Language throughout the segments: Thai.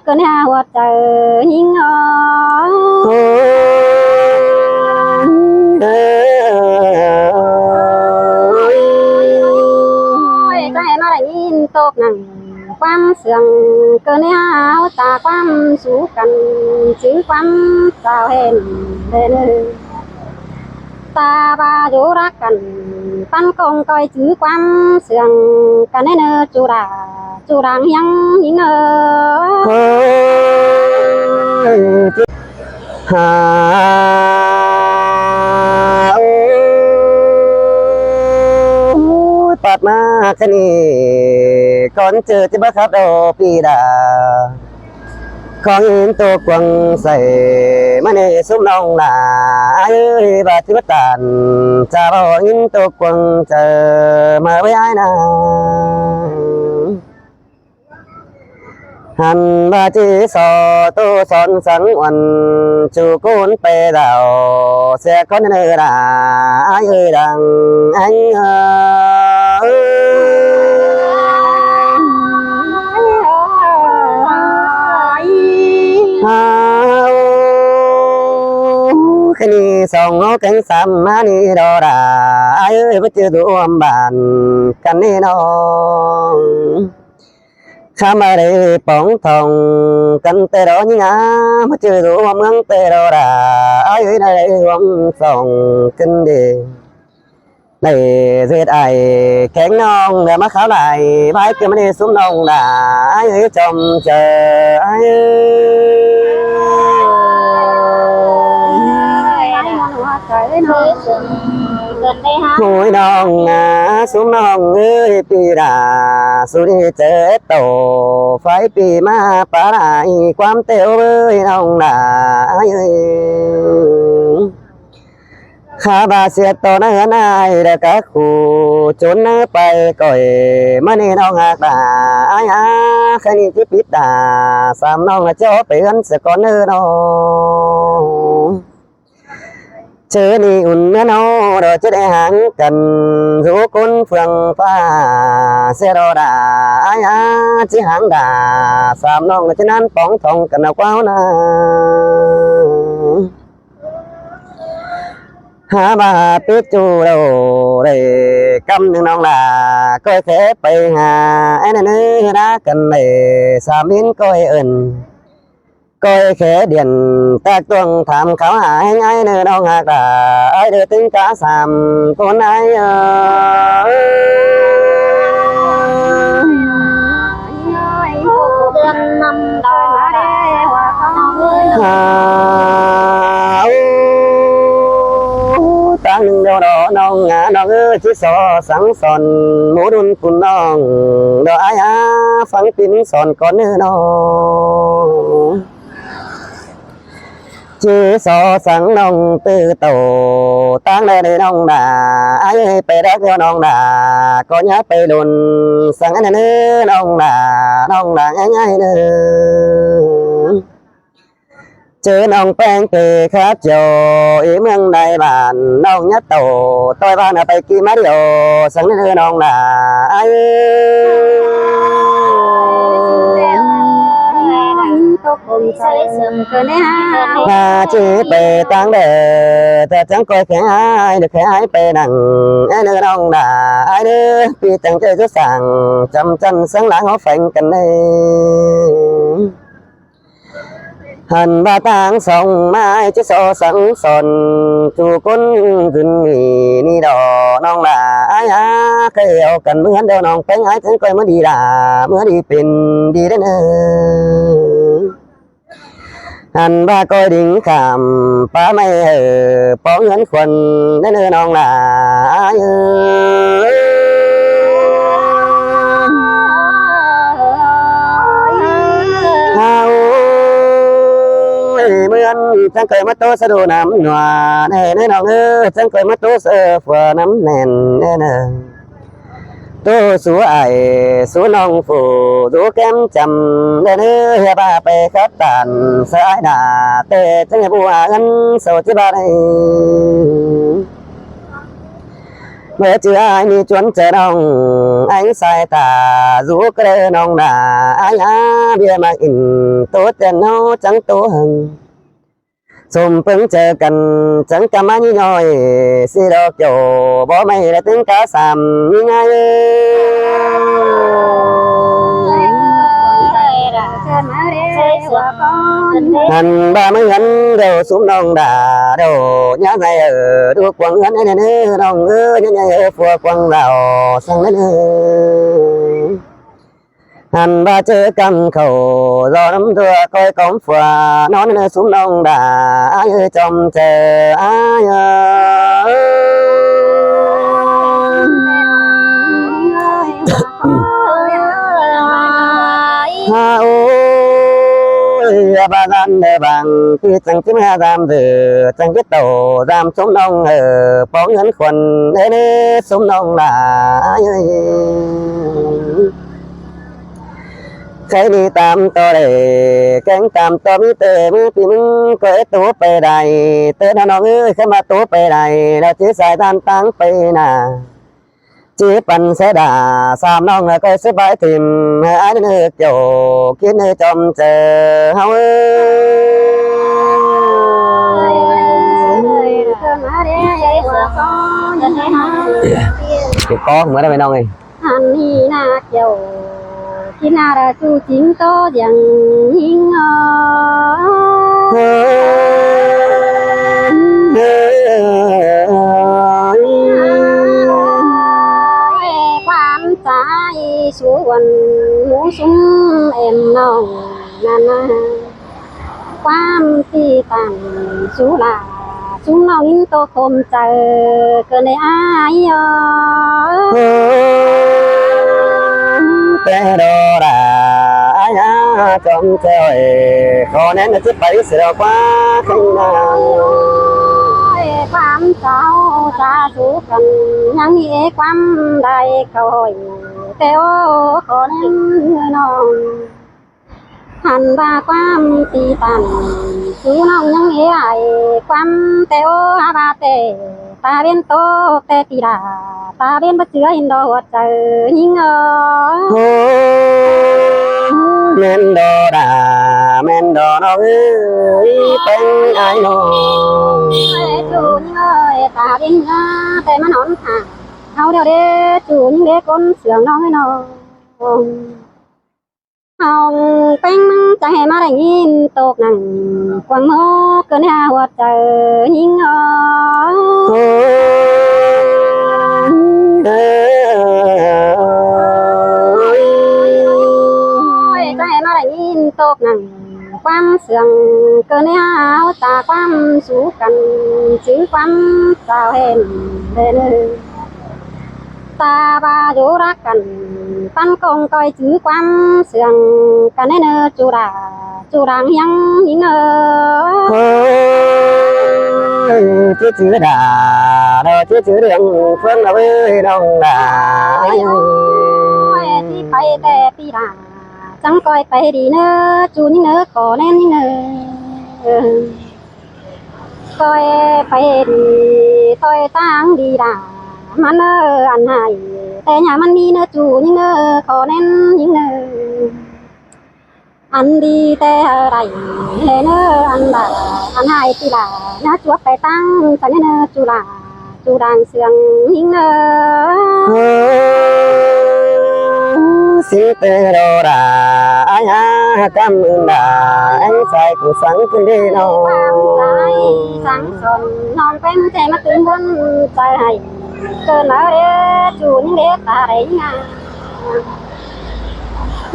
cơn hào trời hiên cái nó lại nhìn tốt nằng quan sườn cơn hào ta quan sú cần chữ quan sao hèn lên ta ba chỗ ra cần pan công coi chữ quan sườn cần nên chú đang nhăng nhingปัดมาแค่นี้ก่อนเจอที่บ้านครับโอปีดาของอินตัวกวางใส่มาในซุ้มน้องหนาเอ้ยบาดที่บ้านจะรออินตัวกวางเจอมาไว้ไอ้นาหันบาจีสอตัวสอนสังวันจูกุนไปดาวเสียคนเนื้อดาไอ้ดังไอ้แค่นี้สองเอาแกงสามมานี่ดอดาไอ้ไปเจอตัวบานกันนี่น้องข้ามาได้ป้องทองกันแต่ดอนี่นะมาเจอตัวเมืองแต่ดอดาไอ้ได้รวมสองกันดีในเสียดไอแข็งน้องเดี๋ยวมาเขาไหลไปเกี่ยวมาในซุ้มน้องด่าไอ้จมเจอไอ้หวยน้องนะซุ้มน้องเอ้ยปีดาสุดเจอโตไฟปีมาปะไหลความเตียวเอ้ยน้องด่าไอ้ข้าบาเสียตัวเนื้อนายเด็กคู่จนเนื้อไปก่อยมันนี่น้องหักดาไอ้แค่นี้ที่ปิดดาสามน้องเจ้าเปลี่ยนสก่อนเนื้อน้องเจอนี่อุ่นเนื้อน้องเราจะได้ห่างกันรู้คนเฟื่องฟ้าเสียดาไอ้จีห่างดาสามน้องจะนั้นป้องทองกันเอาเก้านาหาบาปิจูเราได้กำหนึ่งน้องลาก้อยแค่ไปหาไอ้นั่นเนื้อรักกันเลยสามินก้อยเอิญก้อยแค่เดียนแตกตวงถามเขาหาให้ไงเนื้อน้องหักไอ้เดือดตึงกะสามคนไอ้เดือนนำดอกเดว่าเขาตั้งหนึ่งดอกน้องงาน้องชิสอสังสอนหมูดุนคุณน้องดอกไอ้ฟังปิ้นสอนก่อนเนื้อน้องชิสอสังน้องตื้อโตตั้งเลยน้องด่าไอ้ไปรักเดียวน้องด่าก็ย้ายไปลุนสั่งอันเนื้อน้องด่าง่ายๆเนื้อเจอน้องแป้งเตะครับโจอีเมืองใดบ้านน้องยัดโตต้อยบ้านไปกี่มาเดียวสังเนื้อน้องด่าไอ้มาจีไปตั้งเด้อแต่จังก้อยแข็งไอ้เด็กแข็งไอ้ไปนั่งไอ้เนื้อน้องด่าไอ้เด้อปีจังใจจะสั่งจำจันสังหลังเขาแฝงกันเลยหันบาตางสองไม้จะโซสังสนจูก้นขึ้นนี่ดอน้องด่าไอ้เคยเอากันเหมือนเดียวน้องเป็นไอ้ถึงก้อยเมื่อดีด่าเมื่อดีเป็นดีได้เนอหันบาก้อยดิ่งขามป้าไม่ป้องเงินคนได้เนอน้องด่าเหมือนจังเคยมาโตสะดูน้ำหนัวแน่น้องจังเคยมาโตเสือฝัวน้ำแน่นแน่โตสัวไอสัวน้องฟูดูแก้มจำได้เนื้อเฮียบ้าไปครับตันสายด่าเตะจังบัวเงินโสจิบาได้ bữa chưa ai mi chuẩn chờ đông anh sai tà rú cái nong đà ai á bia mà in tốt tiền nó chẳng tố hừng xùm phứng chờ cần chẳng cầm anh nhoi xì đo kiểu bỏ mày là tính cá sàm như ngay hành ba mươi hắn đều xuống nông đà đầu nhá này ở đua quăng hắn này này nông ư nhá này ở phùa quăng vào sang đến hành ba chữ cầm khẩu do lắm thưa coi cổng phùa nó nên xuống nông đà ai ơi trong chờ ai ba gian đề bằng khi chẳng kiếm ha giam từ chẳng biết đầu giam xuống nông ở bó ngấn khuẩn đến xuống nông là ai ơi cái đi tam to để cánh tam to mi tê mi tìm quế tú bề đầy tê nó ơi cái mà tú bề đầy là chỉ xài tan tăng bề nà chỉ phần sẽ đà sam nong là cái sẽ bãi tìm ai nơi kiểu kiến nơi trong chờ hao thì con mới đây nong này anh đi na kiểu khi nào là chú chính to chẳng hiên trái xuống quần ngủ xuống em nồng nana quam ti tàn xuống là xuống nồng tô không chờ cơ này ai té đô là ai á trong trời có nên là chiếc bẫy sửa quá khinh nào quam cháu cha chú cần nhang nghĩa quam đại cầu hỏi teo có nên non hành ba quam ti tàn chú nong nhang nghĩa ai quam teo ba tê ta bên tô tê ti đà ta bên bất chứa in đồ trời nhưng men đồ nó ơi bên ai nó chủ nhưng ơi ta bên tê mà nón thả thao đeo đê chủ nhưng đê con sướng nó mới nó hồng bánh chẳng hề mà đánh in tộc nằng quăng mô cơn hà hoạt trời nhưng tộc nằng quam sương cơn áo ta quam sú cần chữ quam sao hèn lên ta ba dỗ ra cần tan công coi chữ quam sương cần nên chu đàng yang những chứ chữ đà rồi chứ chữ đường phương là với đông đà đi phải tè pi đà chẳng coi phải đi nữa chú những nữa có nên những nữa coi phải đi tôi tăng đi đà mà nữa ăn hayแต่nhàมันđi nữa chú những nữa có nên những nữa ăn điแต่ไรเลยnữa ăn đà ăn hay thì là nó chúa phải tăng chẳng nữa chú là chú đang sướng những nữa xin tê đô đà ai ha cảm ơn đà anh sai của sángขึ้นđi nó sáng son non quen thế màตื่นบนใจให้เกินแล้วเด้จูนี่เด้ตาได้งา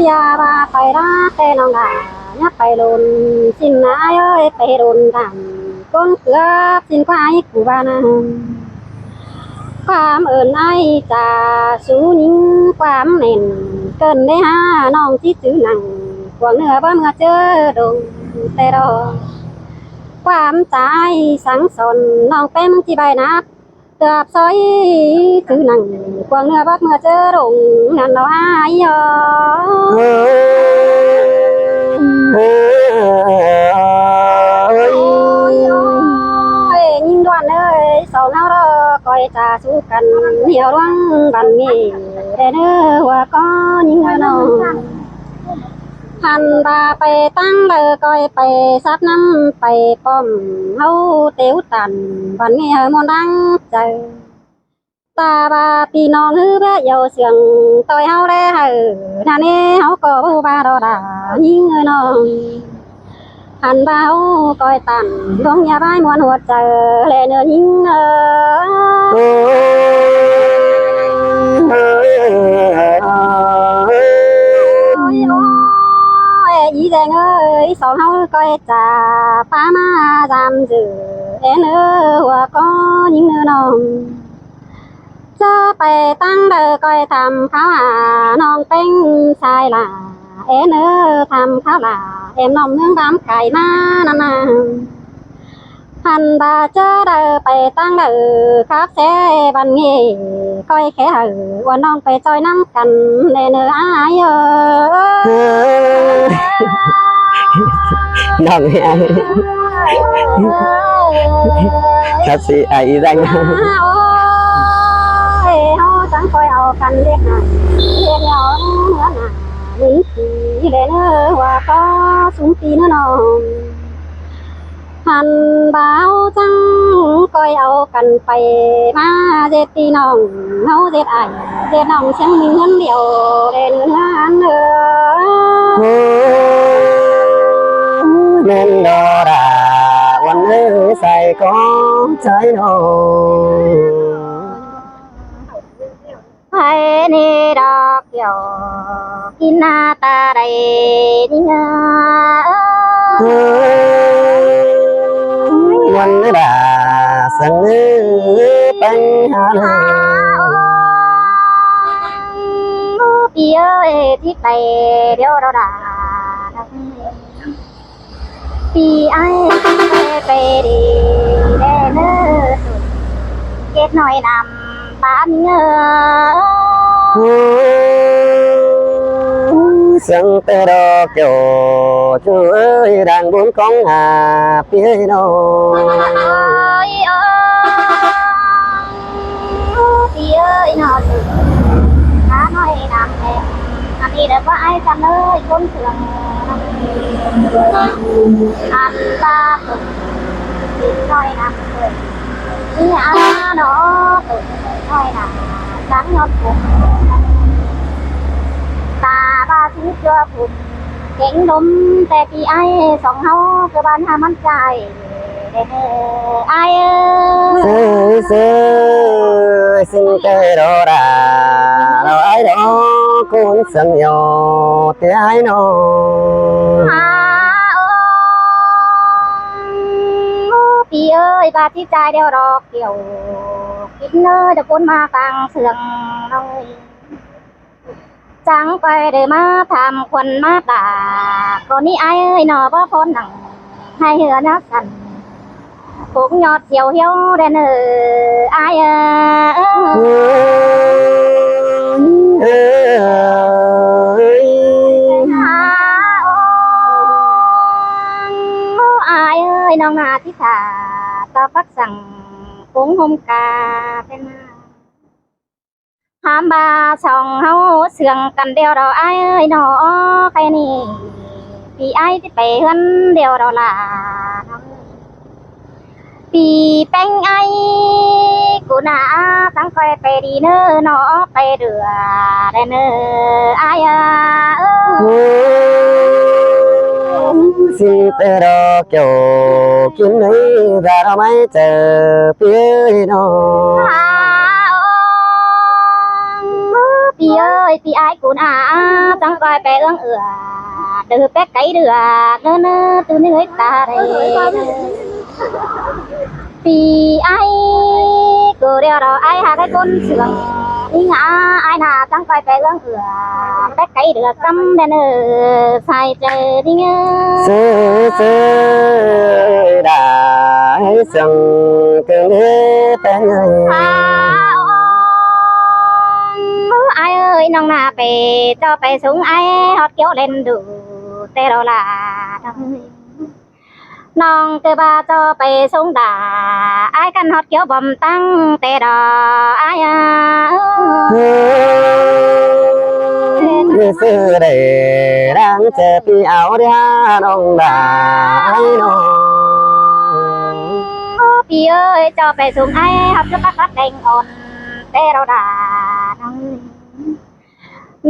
อย่ามาไปรักแต่น้องด่าอย่าไปโดนสินนายเอ้ยไปโดนทำก้นเกลือสินควายกูบ้านะความเอิญไอ้จ่าสูนิ่งความเน่นเกินได้ฮะน้องที่ซื้อหนังกวางเนื้อบ้านเมื่อเจอดงแต่รอความใจสังสนน้องเป็นที่ใบนับเตือบซอยซื้อหนังกวางเนื้อบ้านเมื่อเจอดงนั่นเราอายยิ่งด่วนเลยสองเอารอคอย trà chú cần nhiều loang bàn nghề để nơ hòa có những người nào hành bàไปตั้งเลยก้อยไปซับน้ำไปป้อมเฮาเตียวตันวันนี้มนดังใจตาบาปีน้องฮือเบยเสียงต่อยเฮาได้หือนานี้เฮาก็บ่บาดอดายิ่งเงินน้องหันบ่าวก้อยตันดวงยาบ้ายมวนหัวใจแลเนื้อยิ่งโอ้ý rằng ơi sầu hao coi trà phá ma giam giữ để nữa và có những nơi non choไปตั้งเดอcoiทำข้าวหาน้องเป็นชายล่ะเอ็นเออทำข้าวล่ะเอ็มน้องเมืองดำไก่มานั่นน่ะหันบาเจอเดอไปตั้งเดอครับเสบันเงี้ก้อยแค่หือว่าน้องไปจอยน้ำกันในเนื้ออายน้องไอ้ครับสิไอ้ดังเฮ้เฮาจังคอยเอากันเรียกหาเรียกเอาเนื้อหนาหนีสีเลยเนอว่าก็สูงตีเนื้อน้องหันบ่าวจังคอยเอากันไปมาเจ็ดตีน้องเฮาเจ็ดไอเจ็ดน้องเชียงมีเงินเดียวเด่นเนื้อเนื้อเน้นดอราวันนี้ใส่ก็ใจโนให้นี่ดอกเกี่ยวกินหน้าตาใดนี่งาวันนี้ด่าสังนึปัญหาพี่เอ้ยที่ไปเดี๋ยวเราด่าพี่ไอ้ไปดีแน่เนื้อเก็บหน่อยนำบ้านเงอsang tê đo kiểu chú ơi đang muốn con hà phía đâuพี่เอ้ยนอนตื่นขาหน่อยนำแม่อันนี้เดี๋ยวว่าไอ้กันเลยคนเถื่อนอันตาตื่นตื่นหน่อยนำเลยนี่อันเนาะตื่นหน่อยนำดังยอดผมตาบาชีเชื่อผมเก่งดมแต่พี่ไอ้สองเฮาคือบ้านหามันใจไอ้xin tê đo ra đâu ai đó cũng sân nhỏ thế ai nóพี่เอ้ยบาที่ใจเดียวดอกเกี่ยวกินเนื้อจะพ้นมาฟังเสียงเลยจังไปเดินมาทำคนมาด่าคนนี้ไอ้เอ้ยหนอบ่พ้นหนังให้เหือนักกันพวกยอดเขียวเหี่ยวเด่นไอ้น้องนาที่ขาตาพักสั่งกุ้งหอมกาเป็นหามบาสองเฮาเสื่องกันเดียวเราไอ้เอ้ยหนอใครนี่พี่ไอ้ที่ไปเฮือนเดียวเราล่ะปีแป้งไอ้กูน่าตั้งคอยไปดีเนอหนอไปเดือได้เนอไอ้xin tê đo kiểu kiếm lấy ra đâu mấy chờ phía nó พี่เอ้ยพี่ไอ้กูน่าตั้งคอยไปเอื้องเอือเดือแป๊กไก่เดือเนอเนอตัวนี้เฮ้ยตาได้พี่ไอ้กูเดียวเราไอ้หาcái con sườn đi ngã ai nàoตั้งไปเรื่องเอือแป๊กไก่เดือดกำเดนใส่เจอดิเงซื้อได้สั่งเกินเป็นไงไอ้เอ้ยน้องนาไปchoไปสูงไอ้ฮอดเกี้ยวเล่นดูแต่เราล่ะ น้องเกบาจอไปสงดาไอ้กันฮอดเกี่ยวบ่มตั้งแต่ดอไอ้như xưa để đang chờ pi áo ra nong đà nó พี่เอ้ยจอไปส่งไอ้ฮับจะปักรักแดงอ่อนแต่เราด่า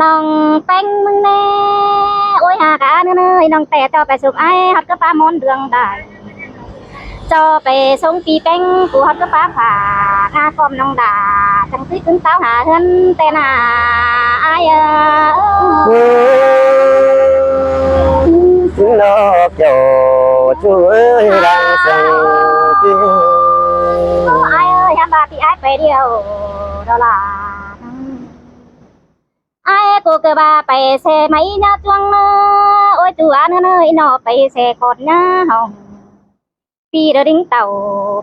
น้องแป้งมึงแน่โอ้ยหากาเนื้อน้องแต่จอไปส่งไอ้ฮับก็ป้ามอนเดืองได้จอไปส่งปีแป้งกูฮับก็ป้าผ่าหน้าคอมน้องด่าจังซื้อขึ้นเต้าหาเฮือนแต่หน้าไอ้tiếng nó chỗ chú ơi đang sang kia ไอ้เอ้ยฮับบาพี่ไอ้ไปเดียวดอลลาไอ้กูเกบาไปเสไม่น่าจวงเนอโอ้ยตัวเนอเนยนอไปเสกอดน้าห้องปีเดดิ้งเต่า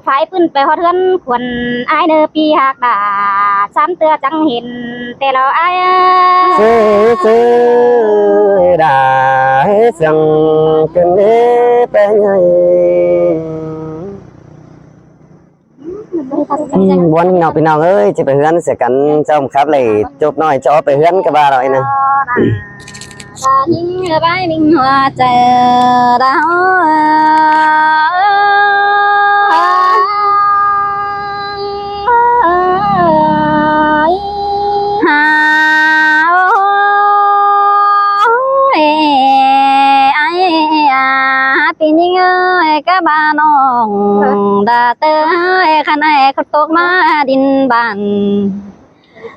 ไฟปืนไปฮอดเฮือนควนไอ้เนอปีหักด่าซ้ำเตือจังเห็นแต่เราไอ้sư sư đã hết rằng cần đế bé nhây buồn nào bên nào ơi chị phải hướng sẽ cắn trong khắp này chụp nói cho phải hướng cái ba rồi nè những bãi minh hoa chờ đàoปีนี้các baน้องđã tới khăn này khóc tốt má đình bàn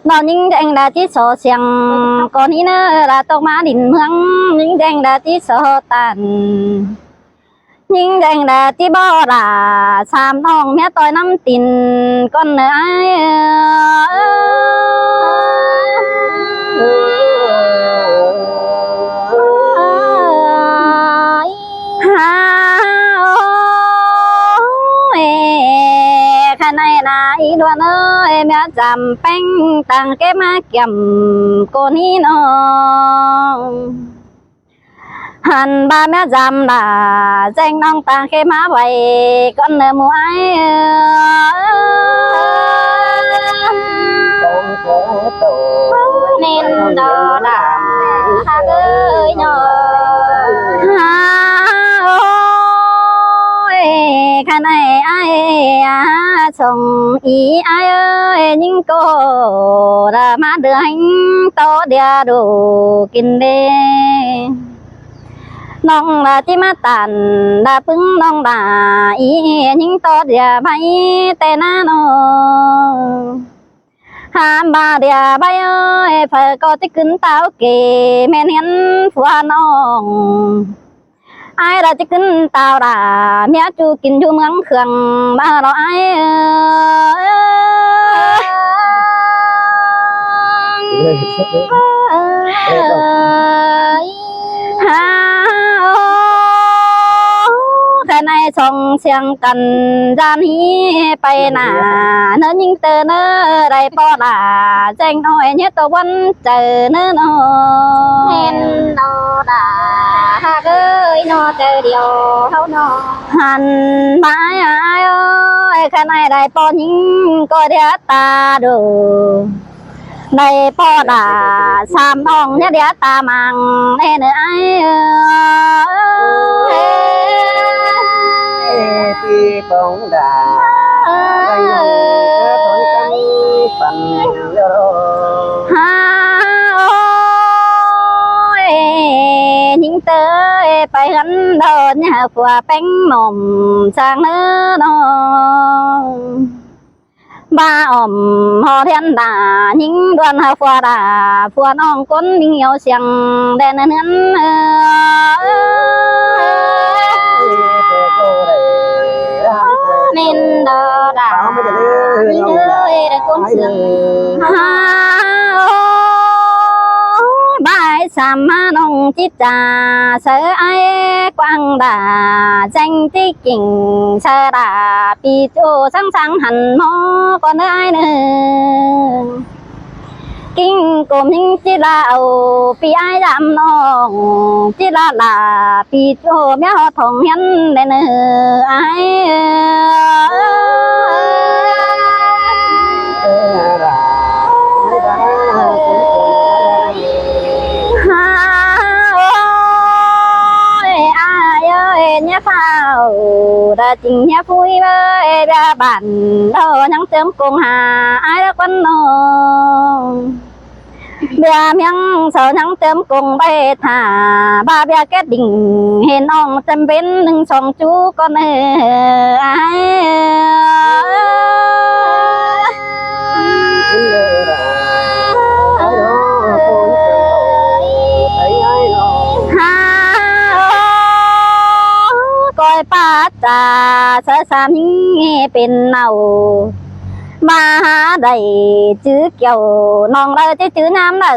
nó những anh đã chỉ số xiang còn ý nữa là tốt má đình hương những anh đã chỉ số tàn những anh đã chỉ bỏ là xàm thong mẹ tôi nắm tin con nữa ai này là ý đoan ơi mẹ chạm bánh tăng cái má kiểm con ý nó hàn ba mẹ chạm là danh nong tăng cái má vậy con nợ mua ai nên đó là ha ơi nhỏ khả này ai chồng ý ai ơi những cô đã má đưa anh to dia đồ kinh đê nong là chỉ má tàn đã bưng nong đã ý những to dia bay tên nó ham ba dia bay ơi phải có tích cứng tao kề men hiến phua nong ai đã chỉ kinh tao đã mẹ chú kinh chú mắng khương ba đó ai cái này xong xiang cần gian hi bay nà nó những tờ nó đây po là danh nói nhất tao vẫn chờ nó nên nó đã ha ơi nó chờ điều không nó hàn mãi ai ơi cái này đây po những coi đĩa ta được đây po là xàm thong nhá đĩa ta mang nên ai thì bóng đà phần những tới phải gắn đồn nhà của bánh mồm sang nữa đó ba ổm họ thiên đà những đoàn hà phua đà phua non cuốn nhiều xiang đen hơn nên đó đã những người đã cuốn xiang bài xàm nông chít trà sợ ai quang đà danh tích kinh sợ đà bị chỗ sáng sáng hẳn mô còn ai nữa kinh cùng những chỉ là ầu pi ai làm nong chỉ là pi cho mẹ họ thong hiến nên ai nhá phao đã tình nhá vui với ba bạn đâu nhắn sớm cùng hà ai đã quân nong bia miếng sợ nhắn sớm cùng bay thả ba bia kết đỉnh hên ông chân bên lưng sòng chú con ai coi pa trà sợ xa nghe bên nào mà đầy chữ kiểu non lời chữ nam ở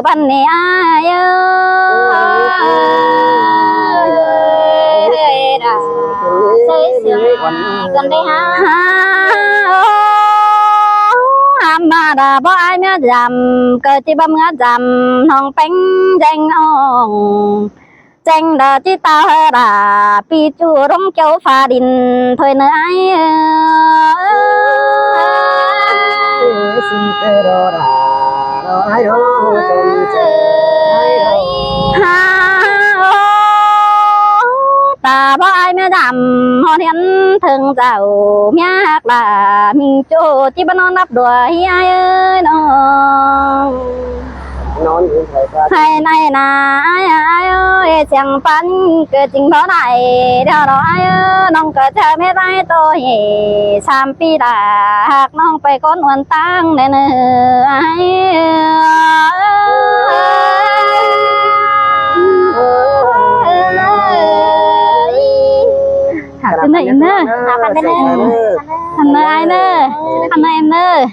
bên này ai gần đây mà đã bỏ ai nhớ giảm cơ chỉ bấm ngã giảm non bánh danh ông tranh đã chỉ tao là pi chu rong châu pha đình thôi nữa ai ta bỏ ai mới làm họ hiến thường giàu nhạc là mình cho chỉ bắt nó nắp đuổi ai ơi nó hay này là ai ơi chẳng phán cái tình đó này theo đó ai ơi nông cờ chờ mấy tay tôi sam pi đã hạt nông phải con nguồn tăng nên ai hạt cái này nữa hạt cái này ai nữa hạt này em nữa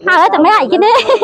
hạt ở trong mấy hải kia đấy